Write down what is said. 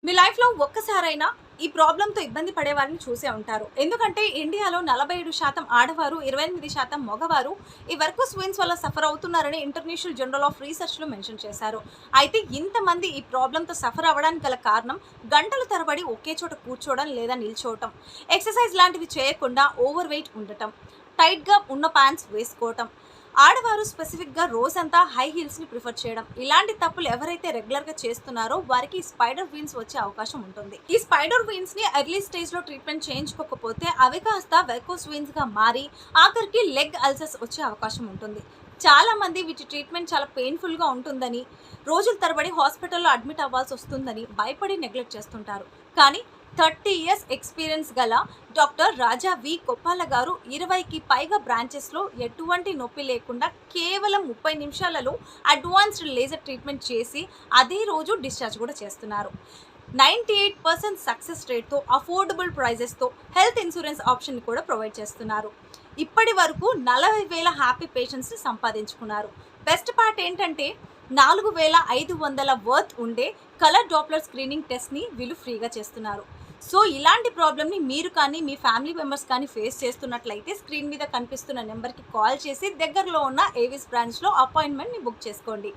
మీ లైఫ్‌లో ఒక్కసారైనా ఈ ప్రాబ్లమ్‌తో ఇబ్బంది పడేవారిని చూసే ఉంటారు. ఎందుకంటే ఇండియాలో 47% ఆడవారు, 28% మగవారు ఈ వెర్కోస్ వెయిన్స్ వల్ల సఫర్ అవుతున్నారని ఇంటర్నేషనల్ జర్నల్ ఆఫ్ రీసెర్చ్‌లో మెన్షన్ చేశారు. అయితే ఇంతమంది ఈ ప్రాబ్లమ్‌తో సఫర్ అవ్వడానికి గల కారణం గంటల తరబడి ఒకే చోట కూర్చోవడం లేదా నిల్చోవటం, ఎక్సర్సైజ్ లాంటివి చేయకుండా ఓవర్ వెయిట్ ఉండటం, టైట్‌గా ఉన్న ప్యాంట్స్ వేసుకోవటం, ఆడవారు స్పెసిఫిక్‌గా రోజంతా హై హీల్స్‌ని ప్రిఫర్ చేయడం. ఇలాంటి తప్పులు ఎవరైతే రెగ్యులర్‌గా చేస్తున్నారో వారికి స్పైడర్ వీన్స్ వచ్చే అవకాశం ఉంటుంది. ఈ స్పైడర్ వీన్స్‌ని ఎర్లీ స్టేజ్‌లో ట్రీట్మెంట్ చేయించుకోకపోతే అవి కాస్త వెర్కోస్ వీన్స్‌గా మారి ఆఖరికి లెగ్ అల్సర్స్ వచ్చే అవకాశం ఉంటుంది. చాలా మంది వీటి ట్రీట్మెంట్ చాలా పెయిన్‌ఫుల్‌గా ఉంటుందని, రోజుల తరబడి హాస్పిటల్‌లో అడ్మిట్ అవ్వాల్సి వస్తుందని భయపడి నెగ్లెక్ట్ చేస్తుంటారు. కానీ 30 ఇయర్స్ ఎక్స్పీరియన్స్ గల డాక్టర్ రాజా వి కొప్పాల గారు 20కి పైగా బ్రాంచెస్లో ఎటువంటి నొప్పి లేకుండా కేవలం 30 నిమిషాలలో అడ్వాన్స్డ్ లేజర్ ట్రీట్మెంట్ చేసి అదే రోజు డిశ్చార్జ్ కూడా చేస్తున్నారు. 98% సక్సెస్ రేట్తో అఫోర్డబుల్ ప్రైజెస్తో హెల్త్ ఇన్సూరెన్స్ ఆప్షన్ కూడా ప్రొవైడ్ చేస్తున్నారు. ఇప్పటి వరకు 40,000 హ్యాపీ పేషెంట్స్ని సంపాదించుకున్నారు. బెస్ట్ పార్ట్ ఏంటంటే 4,500 వర్త్ ఉండే కలర్ డాప్లర్ స్క్రీనింగ్ టెస్ట్ని వీళ్ళు ఫ్రీగా చేస్తున్నారు. సో ఇలాంటి ప్రాబ్లమ్ని మీరు కానీ మీ ఫ్యామిలీ మెంబర్స్ కానీ ఫేస్ చేస్తున్నట్లయితే స్క్రీన్ మీద కనిపిస్తున్న నెంబర్కి కాల్ చేసి దగ్గరలో ఉన్న ఏవిస్ బ్రాంచ్లో అపాయింట్మెంట్ని బుక్ చేసుకోండి.